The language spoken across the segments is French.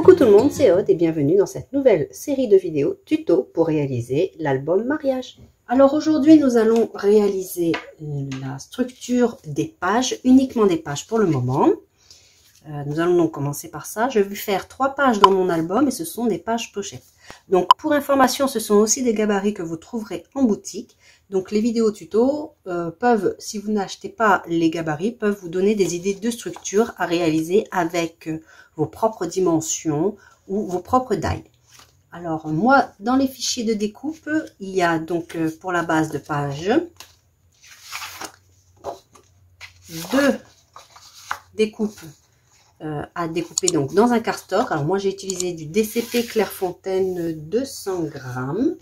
Coucou tout le monde, c'est Aude et bienvenue dans cette nouvelle série de vidéos tuto pour réaliser l'album mariage. Alors aujourd'hui nous allons réaliser la structure des pages, uniquement des pages pour le moment. Nous allons donc commencer par ça. Je vais faire 3 pages dans mon album et ce sont des pages pochettes. Donc pour information, ce sont aussi des gabarits que vous trouverez en boutique. Donc les vidéos tuto peuvent, si vous n'achetez pas les gabarits, peuvent vous donner des idées de structure à réaliser avec vos propres dimensions ou vos propres tailles. Alors moi, dans les fichiers de découpe, il y a donc pour la base de page 2 découpes à découper donc dans un cardstock. Alors moi j'ai utilisé du DCP Clairefontaine 200 grammes.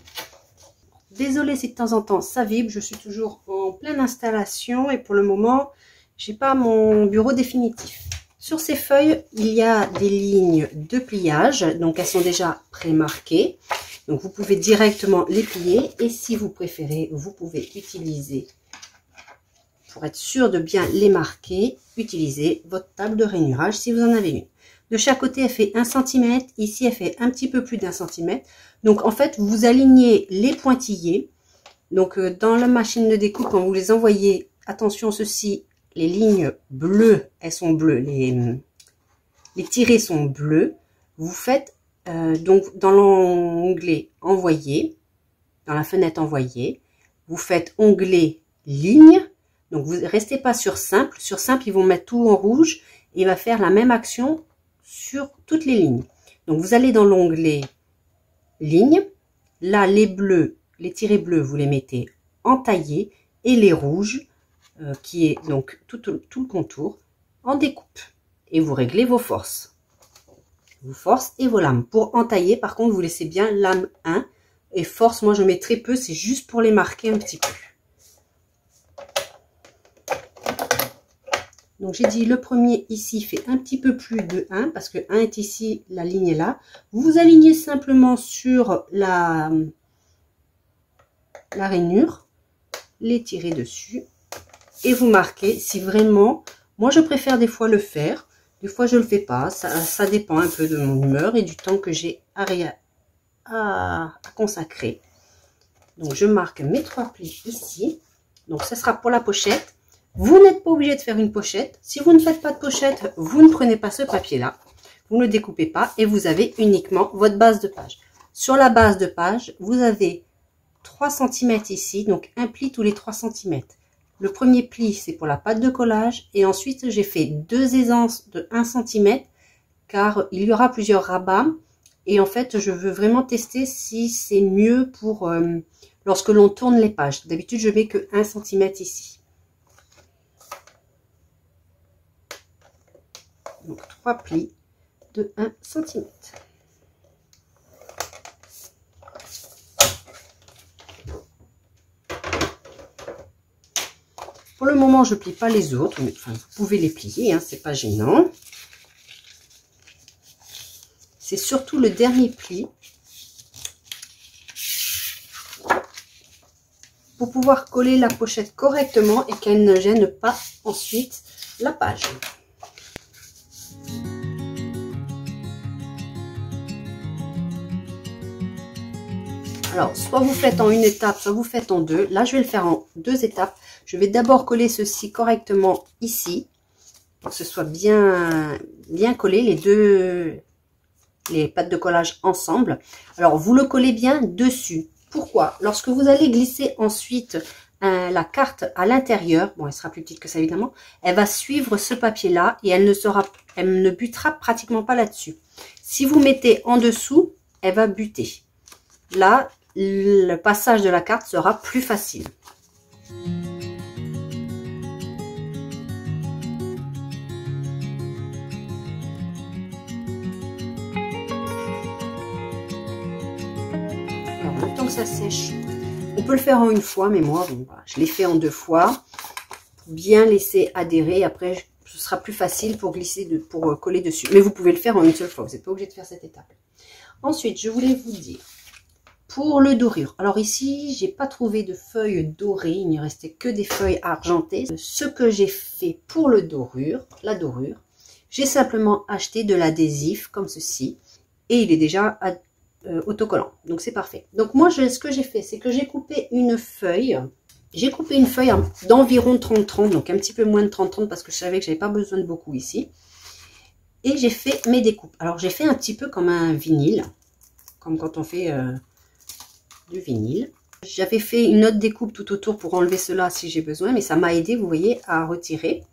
Désolée si de temps en temps ça vibre, je suis toujours en pleine installation et pour le moment j'ai pas mon bureau définitif. Sur ces feuilles il y a des lignes de pliage, donc elles sont déjà pré-marquées, donc vous pouvez directement les plier et si vous préférez vous pouvez utiliser, pour être sûr de bien les marquer, utilisez votre table de rainurage si vous en avez une. De chaque côté, elle fait 1 cm. Ici, elle fait un petit peu plus d'1 cm. Donc, en fait, vous alignez les pointillés. Donc, dans la machine de découpe, quand vous les envoyez, attention, ceci, les lignes bleues, elles sont bleues. Les tirés sont bleus. Vous faites, donc, dans l'onglet envoyer, dans la fenêtre envoyer, vous faites onglet ligne. Donc, vous ne restez pas sur simple. Sur simple, ils vont mettre tout en rouge et il va faire la même action sur toutes les lignes. Donc, vous allez dans l'onglet ligne. Là, les bleus, les tirés bleus, vous les mettez entaillés et les rouges, qui est donc tout le contour, en découpe. Et vous réglez vos forces. Vos forces et vos lames. Pour entailler, par contre, vous laissez bien lame 1 et force. Moi, je mets très peu. C'est juste pour les marquer un petit peu. Donc, j'ai dit le premier ici fait un petit peu plus de 1 parce que 1 est ici, la ligne est là. Vous alignez simplement sur la rainure, les tirez dessus et vous marquez si vraiment, moi je préfère des fois le faire, des fois je le fais pas, ça dépend un peu de mon humeur et du temps que j'ai à consacrer. Donc, je marque mes 3 plis ici. Donc, ce sera pour la pochette. Vous n'êtes pas obligé de faire une pochette. Si vous ne faites pas de pochette, vous ne prenez pas ce papier-là. Vous ne le découpez pas et vous avez uniquement votre base de page. Sur la base de page, vous avez 3 cm ici, donc un pli tous les 3 cm. Le premier pli, c'est pour la pâte de collage. Et ensuite, j'ai fait 2 aisances de 1 cm car il y aura plusieurs rabats. Et en fait, je veux vraiment tester si c'est mieux pour lorsque l'on tourne les pages. D'habitude, je mets que 1 cm ici. Donc 3 plis de 1 cm. Pour le moment, je ne plie pas les autres, mais enfin, vous pouvez les plier, hein, c'est pas gênant. C'est surtout le dernier pli pour pouvoir coller la pochette correctement et qu'elle ne gêne pas ensuite la page. Alors, soit vous faites en une étape, soit vous faites en deux. Là, je vais le faire en 2 étapes. Je vais d'abord coller ceci correctement ici, pour que ce soit bien collé, les pattes de collage ensemble. Alors, vous le collez bien dessus. Pourquoi? Lorsque vous allez glisser ensuite la carte à l'intérieur, bon, elle sera plus petite que ça évidemment, elle va suivre ce papier-là et elle ne butera pratiquement pas là-dessus. Si vous mettez en dessous, elle va buter. Là, le passage de la carte sera plus facile. Alors, le temps que ça sèche, on peut le faire en une fois, mais moi, bon, voilà, je l'ai fait en 2 fois pour bien laisser adhérer. Après, ce sera plus facile pour glisser, pour coller dessus. Mais vous pouvez le faire en une seule fois. Vous n'êtes pas obligé de faire cette étape. Ensuite, je voulais vous dire. Pour le dorure, alors ici, j'ai pas trouvé de feuilles dorées, il ne restait que des feuilles argentées. Ce que j'ai fait pour la dorure, j'ai simplement acheté de l'adhésif comme ceci. et il est déjà autocollant. Donc c'est parfait. Donc moi, ce que j'ai fait, c'est que j'ai coupé une feuille. J'ai coupé une feuille d'environ 30-30, donc un petit peu moins de 30-30 parce que je savais que j'avais pas besoin de beaucoup ici. Et j'ai fait mes découpes. Alors j'ai fait un petit peu comme un vinyle, comme quand on fait du vinyle. J'avais fait une autre découpe tout autour pour enlever cela si j'ai besoin, mais ça m'a aidé, vous voyez, à retirer.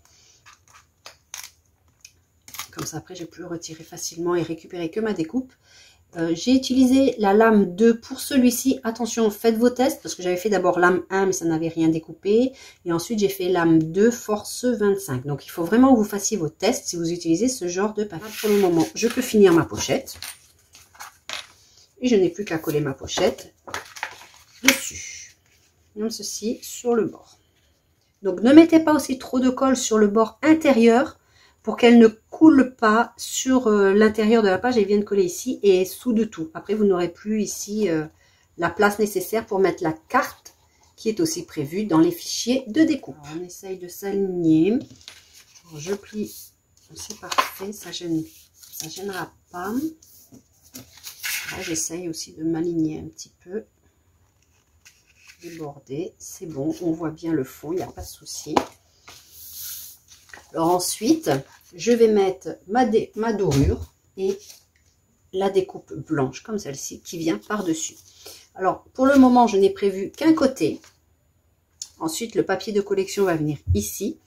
Comme ça, après, j'ai pu retirer facilement et récupérer que ma découpe. J'ai utilisé la lame 2 pour celui-ci. Attention, faites vos tests, parce que j'avais fait d'abord lame 1, mais ça n'avait rien découpé. Et ensuite, j'ai fait lame 2 force 25. Donc, il faut vraiment que vous fassiez vos tests si vous utilisez ce genre de papier. Pour le moment, je peux finir ma pochette. Et je n'ai plus qu'à coller ma pochette dessus. Comme ceci, sur le bord. Donc, ne mettez pas aussi trop de colle sur le bord intérieur pour qu'elle ne coule pas sur l'intérieur de la page. Elle vient de coller ici et sous de tout. Après, vous n'aurez plus ici la place nécessaire pour mettre la carte qui est aussi prévue dans les fichiers de découpe. Alors, on essaye de s'aligner. Je plie. C'est parfait. Ça gênera pas. J'essaye aussi de m'aligner un petit peu. Déborder. C'est bon. On voit bien le fond. Il n'y a pas de souci. Alors ensuite, je vais mettre ma dorure et la découpe blanche comme celle-ci qui vient par-dessus. Alors pour le moment, je n'ai prévu qu'un côté. Ensuite, le papier de collection va venir ici.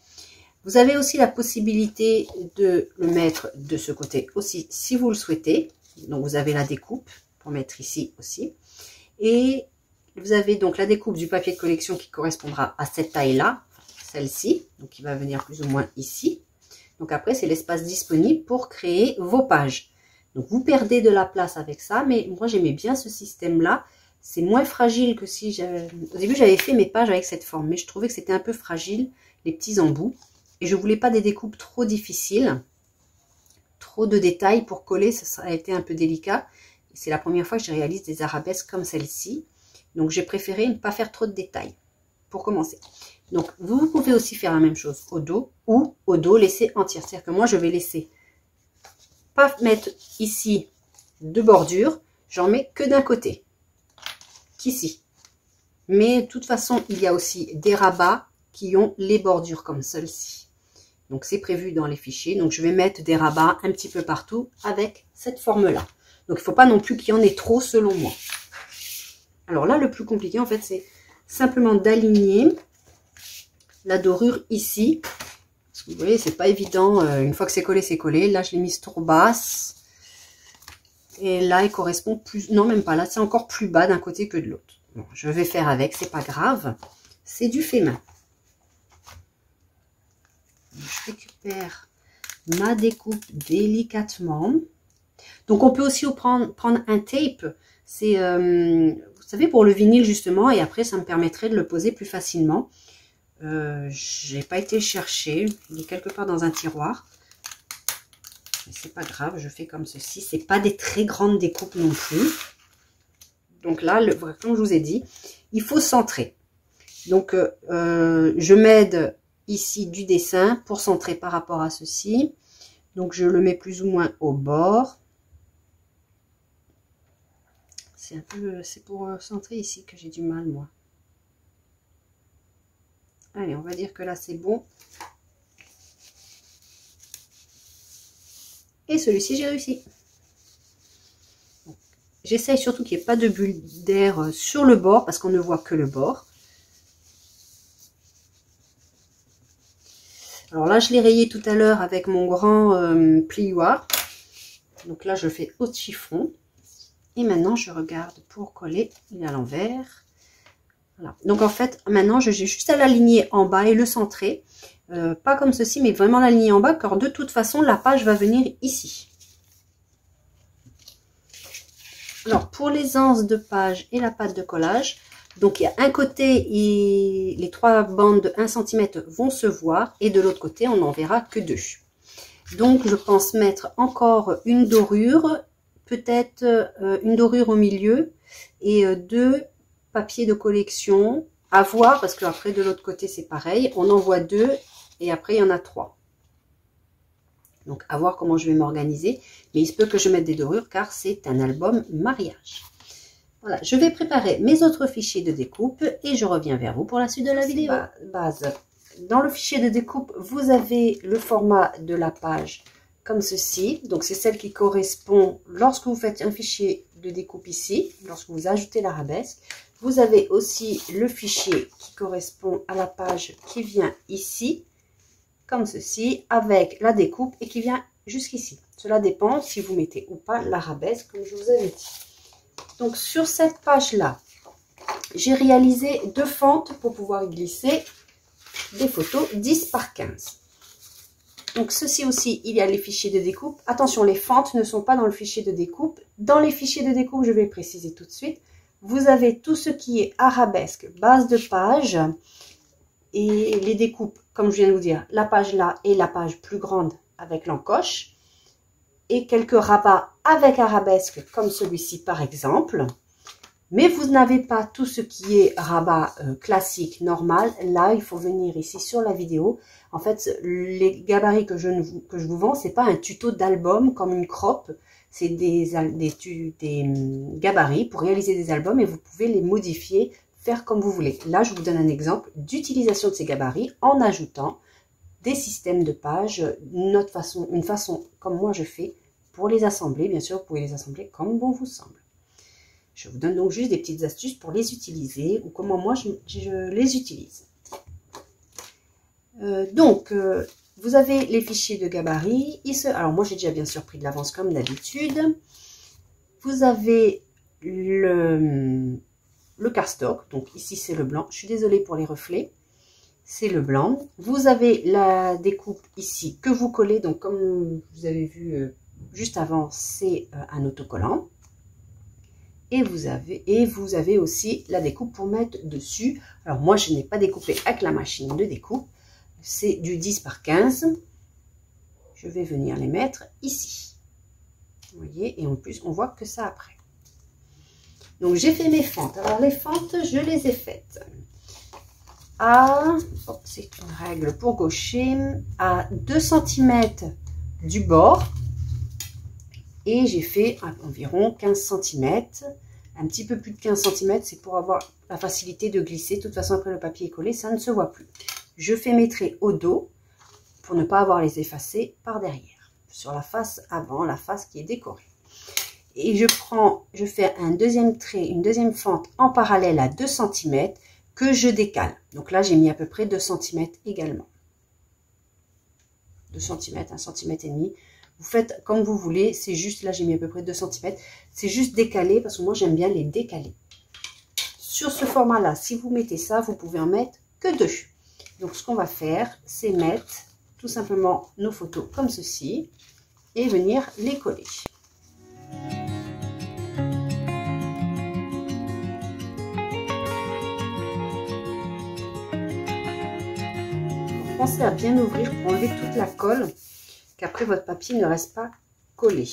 Vous avez aussi la possibilité de le mettre de ce côté aussi si vous le souhaitez. Donc vous avez la découpe pour mettre ici aussi. Et vous avez donc la découpe du papier de collection qui correspondra à cette taille-là. Celle-ci, donc qui va venir plus ou moins ici. Donc après, c'est l'espace disponible pour créer vos pages. Donc vous perdez de la place avec ça, mais moi j'aimais bien ce système-là. C'est moins fragile que si j'avais... Au début, j'avais fait mes pages avec cette forme, mais je trouvais que c'était un peu fragile, les petits embouts. Et je voulais pas des découpes trop difficiles, trop de détails pour coller, ça a été un peu délicat. C'est la première fois que je réalise des arabesques comme celle-ci. Donc j'ai préféré ne pas faire trop de détails pour commencer. Donc, vous pouvez aussi faire la même chose au dos ou au dos laisser entière. C'est-à-dire que moi, je vais laisser pas mettre ici de bordure. J'en mets que d'un côté, qu'ici. Mais de toute façon, il y a aussi des rabats qui ont les bordures comme celle-ci. Donc, c'est prévu dans les fichiers. Donc, je vais mettre des rabats un petit peu partout avec cette forme-là. Donc, il ne faut pas non plus qu'il y en ait trop selon moi. Alors là, le plus compliqué, en fait, c'est simplement d'aligner la dorure ici, parce que vous voyez, c'est pas évident. Une fois que c'est collé, c'est collé. Là, je l'ai mise trop basse. Et là, il correspond plus... Non, même pas. Là, c'est encore plus bas d'un côté que de l'autre. Bon, je vais faire avec, c'est pas grave. C'est du fait main. Je récupère ma découpe délicatement. Donc, on peut aussi prendre un tape. C'est, vous savez, pour le vinyle, justement. Et après, ça me permettrait de le poser plus facilement. J'ai pas été chercher, il est quelque part dans un tiroir, mais c'est pas grave, je fais comme ceci. C'est pas des très grandes découpes non plus. Donc là, comme je vous ai dit, il faut centrer. Donc je m'aide ici du dessin pour centrer par rapport à ceci. Donc je le mets plus ou moins au bord. C'est pour centrer ici que j'ai du mal moi. Allez, on va dire que là, c'est bon. Et celui-ci, j'ai réussi. J'essaye surtout qu'il n'y ait pas de bulle d'air sur le bord, parce qu'on ne voit que le bord. Alors là, je l'ai rayé tout à l'heure avec mon grand plioir. Donc là, je le fais au chiffon. Et maintenant, je regarde pour coller. Il est à l'envers. Voilà. Donc en fait, maintenant, j'ai juste à l'aligner en bas et le centrer. Pas comme ceci, mais vraiment l'aligner en bas, car de toute façon, la page va venir ici. Alors, pour les anses de page et la pâte de collage, donc il y a un côté, les 3 bandes de 1 cm vont se voir, et de l'autre côté, on n'en verra que 2. Donc, je pense mettre encore une dorure, peut-être une dorure au milieu, et 2 papiers de collection, à voir, parce qu'après, de l'autre côté, c'est pareil. On en voit 2, et après, il y en a 3. Donc, à voir comment je vais m'organiser. Mais il se peut que je mette des dorures car c'est un album mariage. Voilà, je vais préparer mes autres fichiers de découpe et je reviens vers vous pour la suite de la vidéo. Base. Dans le fichier de découpe, vous avez le format de la page comme ceci. Donc, c'est celle qui correspond lorsque vous faites un fichier de découpe ici, lorsque vous ajoutez l'arabesque. Vous avez aussi le fichier qui correspond à la page qui vient ici, comme ceci, avec la découpe et qui vient jusqu'ici. Cela dépend si vous mettez ou pas l'arabesque, comme je vous avais dit. Donc, sur cette page-là, j'ai réalisé 2 fentes pour pouvoir y glisser des photos 10 par 15. Donc, ceci aussi, il y a les fichiers de découpe. Attention, les fentes ne sont pas dans le fichier de découpe. Dans les fichiers de découpe, je vais préciser tout de suite, vous avez tout ce qui est arabesque, base de page et les découpes, comme je viens de vous dire, la page là et la page plus grande avec l'encoche et quelques rabats avec arabesque comme celui-ci par exemple. Mais vous n'avez pas tout ce qui est rabat classique, normal. Là, il faut venir ici sur la vidéo. En fait, les gabarits que je vous vends, c'est pas un tuto d'album comme une crop. C'est des gabarits pour réaliser des albums et vous pouvez les modifier, faire comme vous voulez. Là, je vous donne un exemple d'utilisation de ces gabarits en ajoutant des systèmes de pages, une façon comme moi je fais pour les assembler. Bien sûr, vous pouvez les assembler comme bon vous semble. Je vous donne donc juste des petites astuces pour les utiliser ou comment moi je les utilise. Vous avez les fichiers de gabarit. Alors moi j'ai déjà bien sûr pris de l'avance comme d'habitude. Vous avez le cardstock. Donc ici c'est le blanc. Je suis désolée pour les reflets. C'est le blanc. Vous avez la découpe ici que vous collez. Donc comme vous avez vu juste avant, c'est un autocollant. Et vous avez aussi la découpe pour mettre dessus. Alors moi, je n'ai pas découpé avec la machine de découpe. C'est du 10 par 15. Je vais venir les mettre ici. Vous voyez, et en plus, on voit que ça après. Donc, j'ai fait mes fentes. Alors, les fentes, je les ai faites c'est une règle pour gaucher, à 2 cm du bord. Et j'ai fait environ 15 cm, un petit peu plus de 15 cm, c'est pour avoir la facilité de glisser. De toute façon, après le papier est collé, ça ne se voit plus. Je fais mes traits au dos pour ne pas avoir les effacer par derrière, sur la face avant, la face qui est décorée. Et je fais un deuxième trait, une deuxième fente en parallèle à 2 cm que je décale. Donc là, j'ai mis à peu près 2 cm également. 2 cm, 1 cm et demi. Vous faites comme vous voulez, c'est juste, là j'ai mis à peu près 2 cm, c'est juste décalé parce que moi j'aime bien les décaler. Sur ce format-là, si vous mettez ça, vous pouvez en mettre que 2. Donc ce qu'on va faire, c'est mettre tout simplement nos photos comme ceci et venir les coller. Donc, pensez à bien ouvrir pour enlever toute la colle, qu'après votre papier ne reste pas collé.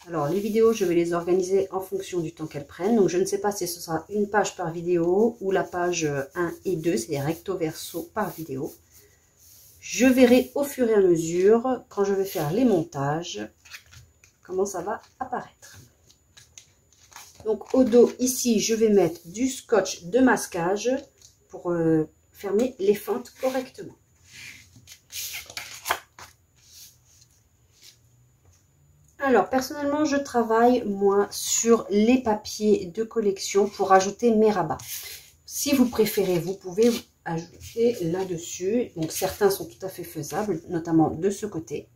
Alors les vidéos, je vais les organiser en fonction du temps qu'elles prennent. Donc je ne sais pas si ce sera une page par vidéo ou la page 1 et 2, c'est-à-dire recto verso par vidéo. Je verrai au fur et à mesure, quand je vais faire les montages, comment ça va apparaître. Donc au dos, ici, je vais mettre du scotch de masquage pour fermer les fentes correctement. Alors, personnellement, je travaille, moi, sur les papiers de collection pour ajouter mes rabats. Si vous préférez, vous pouvez ajouter là-dessus. Donc, certains sont tout à fait faisables, notamment de ce côté.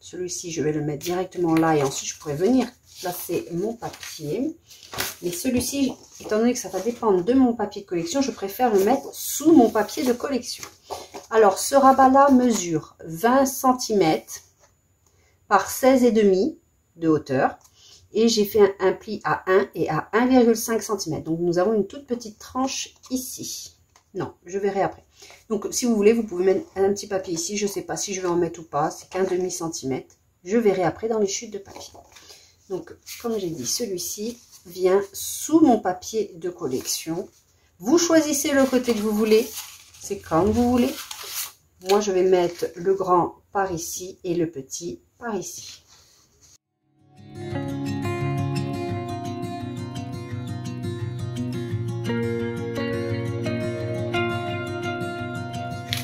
Celui-ci, je vais le mettre directement là et ensuite, je pourrais venir placer mon papier. Mais celui-ci, étant donné que ça va dépendre de mon papier de collection, je préfère le mettre sous mon papier de collection. Alors, ce rabat-là mesure 20 cm par 16,5 de hauteur et j'ai fait un pli à 1 et à 1,5 cm. Donc nous avons une toute petite tranche ici. Non, je verrai après. Donc si vous voulez, vous pouvez mettre un petit papier ici. Je ne sais pas si je vais en mettre ou pas. C'est qu'un demi centimètre. Je verrai après dans les chutes de papier. Donc comme j'ai dit, celui-ci vient sous mon papier de collection. Vous choisissez le côté que vous voulez. C'est comme vous voulez. Moi, je vais mettre le grand par ici et le petit par ici.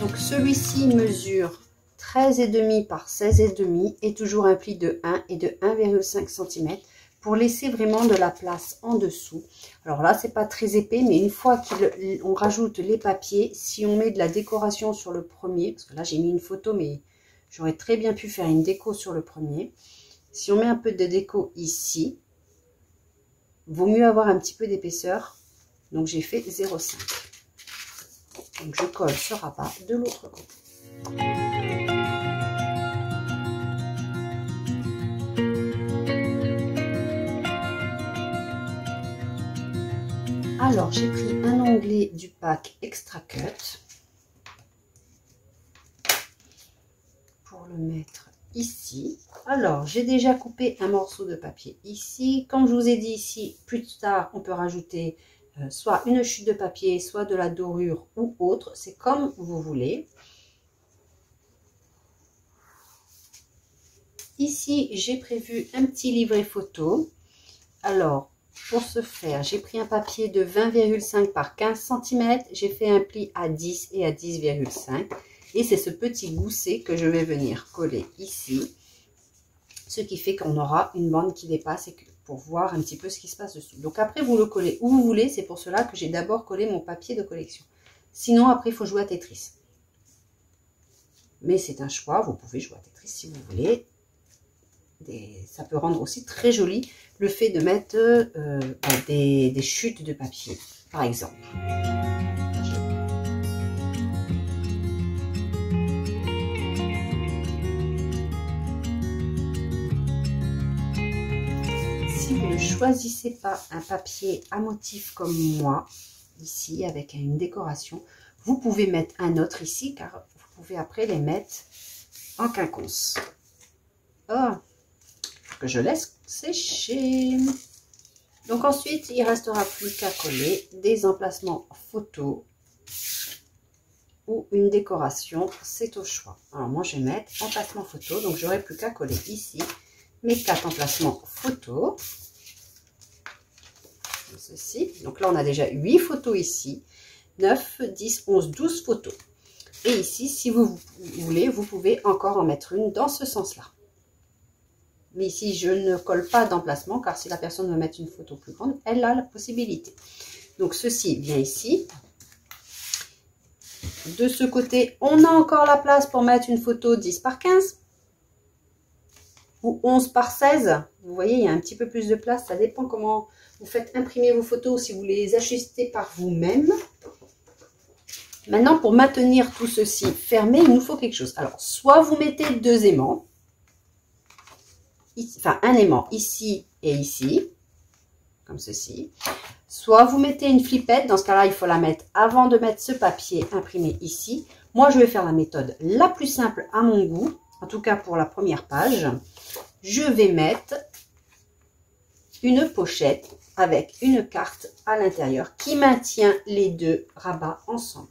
Donc celui-ci mesure 13,5 par 16,5 et toujours un pli de 1 et de 1,5 cm pour laisser vraiment de la place en dessous. Alors là, c'est pas très épais, mais une fois qu'on rajoute les papiers, si on met de la décoration sur le premier, parce que là j'ai mis une photo, mais j'aurais très bien pu faire une déco sur le premier. Si on met un peu de déco ici, vaut mieux avoir un petit peu d'épaisseur. Donc j'ai fait 0,5. Donc je colle ce rabat de l'autre côté. Alors j'ai pris un onglet du pack Extra Cut pour le mettre ici. Alors j'ai déjà coupé un morceau de papier ici. Comme je vous ai dit ici, plus tard on peut rajouter soit une chute de papier, soit de la dorure ou autre, c'est comme vous voulez. Ici, j'ai prévu un petit livret photo. Alors, pour ce faire, j'ai pris un papier de 20,5 par 15 cm. J'ai fait un pli à 10 et à 10,5. Et c'est ce petit gousset que je vais venir coller ici. Ce qui fait qu'on aura une bande qui dépasse et que, pour voir un petit peu ce qui se passe dessous. Donc après, vous le collez où vous voulez. C'est pour cela que j'ai d'abord collé mon papier de collection. Sinon, après, il faut jouer à Tetris. Mais c'est un choix. Vous pouvez jouer à Tetris si vous voulez. Ça peut rendre aussi très joli le fait de mettre des chutes de papier, par exemple. Si vous ne choisissez pas un papier à motif comme moi, ici, avec une décoration, vous pouvez mettre un autre ici, car vous pouvez après les mettre en quinconce. Oh, que je laisse sécher. Donc ensuite, il restera plus qu'à coller des emplacements photos ou une décoration, c'est au choix. Alors moi, je vais mettre emplacement photo, donc j'aurai plus qu'à coller ici mes 4 emplacements photos. Ceci. Donc là, on a déjà 8 photos ici, 9, 10, 11, 12 photos. Et ici, si vous voulez, vous pouvez encore en mettre une dans ce sens-là. Mais ici, je ne colle pas d'emplacement, car si la personne veut mettre une photo plus grande, elle a la possibilité. Donc, ceci vient ici. De ce côté, on a encore la place pour mettre une photo 10 par 15 ou 11 par 16. Vous voyez, il y a un petit peu plus de place. Ça dépend comment vous faites imprimer vos photos ou si vous les ajustez par vous-même. Maintenant, pour maintenir tout ceci fermé, il nous faut quelque chose. Alors, soit vous mettez 2 aimants. Enfin, un aimant ici et ici, comme ceci. Soit vous mettez une flippette, dans ce cas-là, il faut la mettre avant de mettre ce papier imprimé ici. Moi, je vais faire la méthode la plus simple à mon goût, en tout cas pour la première page. Je vais mettre une pochette avec une carte à l'intérieur qui maintient les deux rabats ensemble.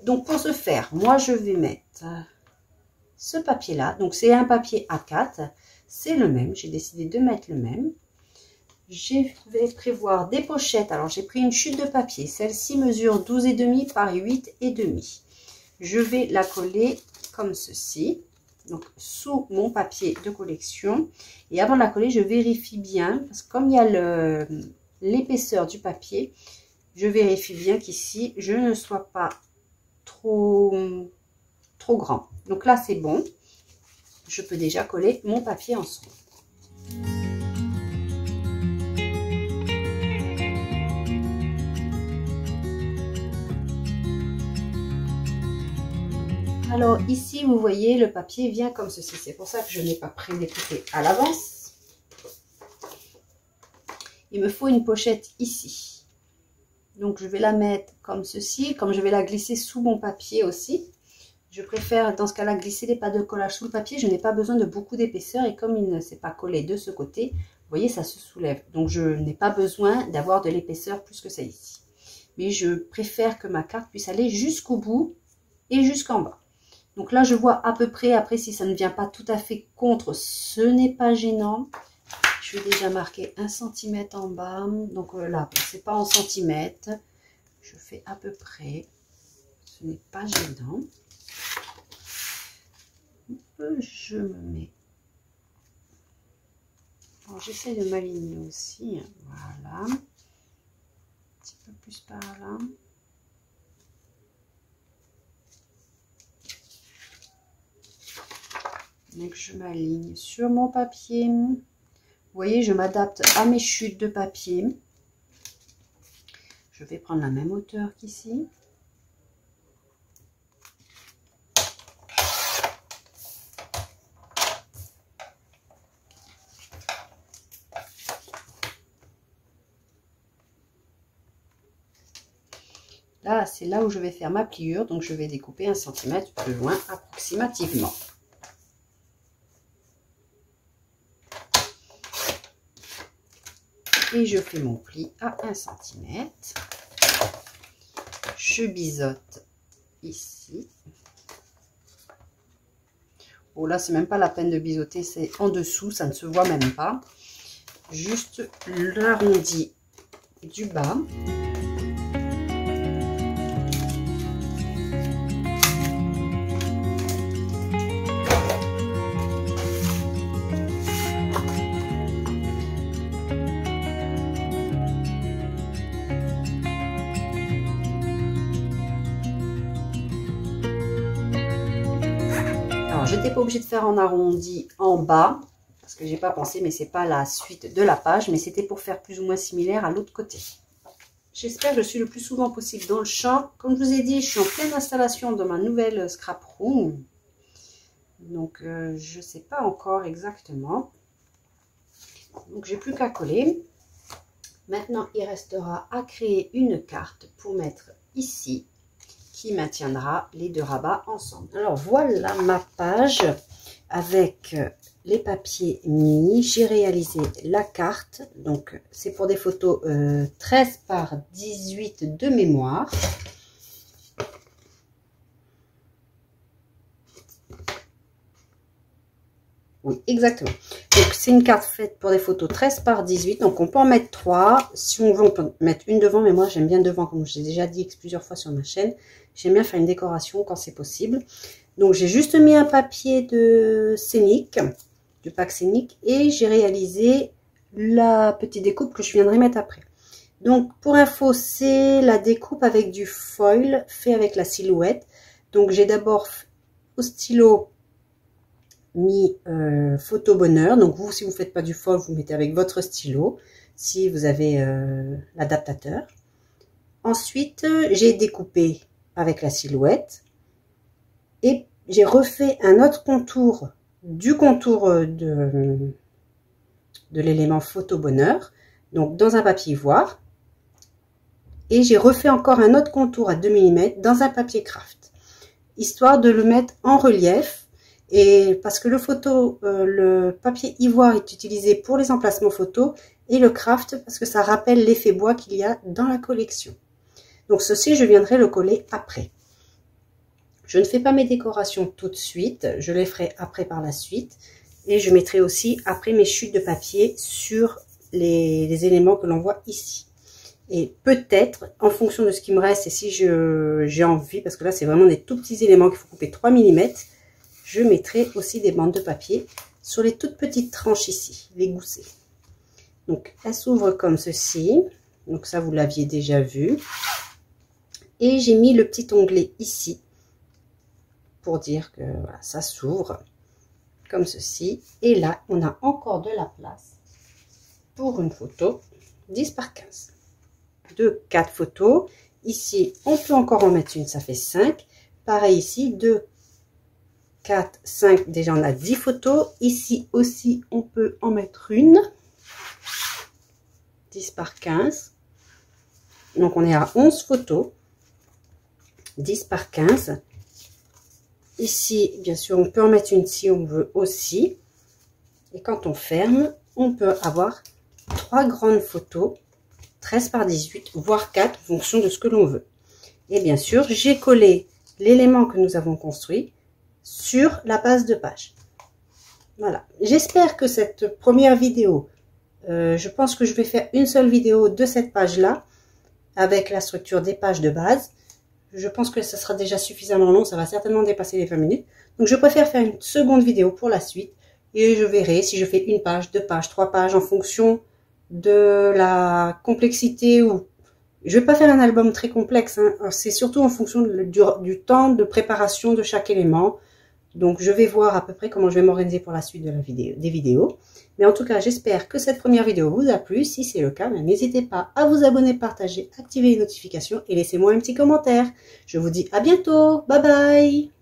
Donc, pour ce faire, moi, je vais mettre ce papier-là. Donc, c'est un papier A4. C'est le même, j'ai décidé de mettre le même. Je vais prévoir des pochettes. Alors, j'ai pris une chute de papier. Celle-ci mesure 12,5 par 8,5. Je vais la coller comme ceci. Donc, sous mon papier de collection. Et avant de la coller, je vérifie bien. Parce que comme il y a l'épaisseur du papier, je vérifie bien qu'ici, je ne sois pas trop grand. Donc là, c'est bon. Je peux déjà coller mon papier ensemble. Alors ici, vous voyez, le papier vient comme ceci. C'est pour ça que je n'ai pas prédécoupé à l'avance. Il me faut une pochette ici. Donc je vais la mettre comme ceci. Comme je vais la glisser sous mon papier aussi. Je préfère dans ce cas-là glisser les pattes de collage sous le papier. Je n'ai pas besoin de beaucoup d'épaisseur et comme il ne s'est pas collé de ce côté, vous voyez, ça se soulève. Donc je n'ai pas besoin d'avoir de l'épaisseur plus que ça ici. Mais je préfère que ma carte puisse aller jusqu'au bout et jusqu'en bas. Donc là, je vois à peu près. Après, si ça ne vient pas tout à fait contre, ce n'est pas gênant. Je vais déjà marquer 1 cm en bas. Donc là, c'est pas en centimètres. Je fais à peu près. Ce n'est pas gênant. Je me mets. Bon, j'essaie de m'aligner aussi. Voilà. Un petit peu plus par là. Donc je m'aligne sur mon papier. Vous voyez, je m'adapte à mes chutes de papier. Je vais prendre la même hauteur qu'ici. Là, c'est là où je vais faire ma pliure, donc je vais découper 1 cm plus loin approximativement. Et je fais mon pli à 1 cm. Je biseaute ici. Oh là, c'est même pas la peine de biseauter, c'est en dessous, ça ne se voit même pas. Juste l'arrondi du bas. Alors, j'étais pas obligée de faire en arrondi en bas, parce que j'ai pas pensé, mais c'est pas la suite de la page, mais c'était pour faire plus ou moins similaire à l'autre côté. J'espère que je suis le plus souvent possible dans le champ. Comme je vous ai dit, je suis en pleine installation dans ma nouvelle scrap room. Donc, je sais pas encore exactement. Donc, j'ai plus qu'à coller. Maintenant, il restera à créer une carte pour mettre ici, qui maintiendra les deux rabats ensemble. Alors, voilà ma page avec les papiers mis. J'ai réalisé la carte. Donc, c'est pour des photos 13 par 18 de mémoire. Oui, exactement. Donc, c'est une carte faite pour des photos 13 par 18. Donc, on peut en mettre 3. Si on veut, on peut mettre une devant. Mais moi, j'aime bien devant, comme je l'ai déjà dit plusieurs fois sur ma chaîne. J'aime bien faire une décoration quand c'est possible. Donc, j'ai juste mis un papier de scénique, du pack scénique. Et j'ai réalisé la petite découpe que je viendrai mettre après. Donc, pour info, c'est la découpe avec du foil fait avec la silhouette. Donc, j'ai d'abord au stylo mis photo bonheur. Donc vous, si vous ne faites pas du foil, vous mettez avec votre stylo si vous avez l'adaptateur. Ensuite, j'ai découpé avec la silhouette et j'ai refait un autre contour du contour de l'élément photo bonheur, donc dans un papier ivoire, et j'ai refait encore un autre contour à 2 mm dans un papier craft, histoire de le mettre en relief. Et parce que le papier ivoire est utilisé pour les emplacements photos et le craft parce que ça rappelle l'effet bois qu'il y a dans la collection. Donc ceci, je viendrai le coller après. Je ne fais pas mes décorations tout de suite, je les ferai après par la suite. Et je mettrai aussi après mes chutes de papier sur les éléments que l'on voit ici. Et peut-être, en fonction de ce qui me reste et si j'ai envie, parce que là c'est vraiment des tout petits éléments qu'il faut couper 3 mm, je mettrai aussi des bandes de papier sur les toutes petites tranches ici, les goussets. Donc, elle s'ouvre comme ceci. Donc, ça, vous l'aviez déjà vu. Et j'ai mis le petit onglet ici pour dire que voilà, ça s'ouvre comme ceci. Et là, on a encore de la place pour une photo 10 par 15. De 4 photos. Ici, on peut encore en mettre une, ça fait 5. Pareil ici, 2, 4, 5, déjà on a 10 photos. Ici aussi, on peut en mettre une. 10 par 15. Donc, on est à 11 photos. 10 par 15. Ici, bien sûr, on peut en mettre une si on veut aussi. Et quand on ferme, on peut avoir 3 grandes photos. 13 par 18, voire 4, en fonction de ce que l'on veut. Et bien sûr, j'ai collé l'élément que nous avons construit sur la base de page. Voilà, j'espère que cette première vidéo, je pense que je vais faire une seule vidéo de cette page-là, avec la structure des pages de base. Je pense que ça sera déjà suffisamment long, ça va certainement dépasser les 20 minutes. Donc je préfère faire une seconde vidéo pour la suite, et je verrai si je fais une page, 2 pages, 3 pages, en fonction de la complexité. Ou je vais pas faire un album très complexe, hein. C'est surtout en fonction du temps de préparation de chaque élément. Donc, je vais voir à peu près comment je vais m'organiser pour la suite de des vidéos. Mais en tout cas, j'espère que cette première vidéo vous a plu. Si c'est le cas, n'hésitez pas à vous abonner, partager, activer les notifications et laissez-moi un petit commentaire. Je vous dis à bientôt. Bye bye!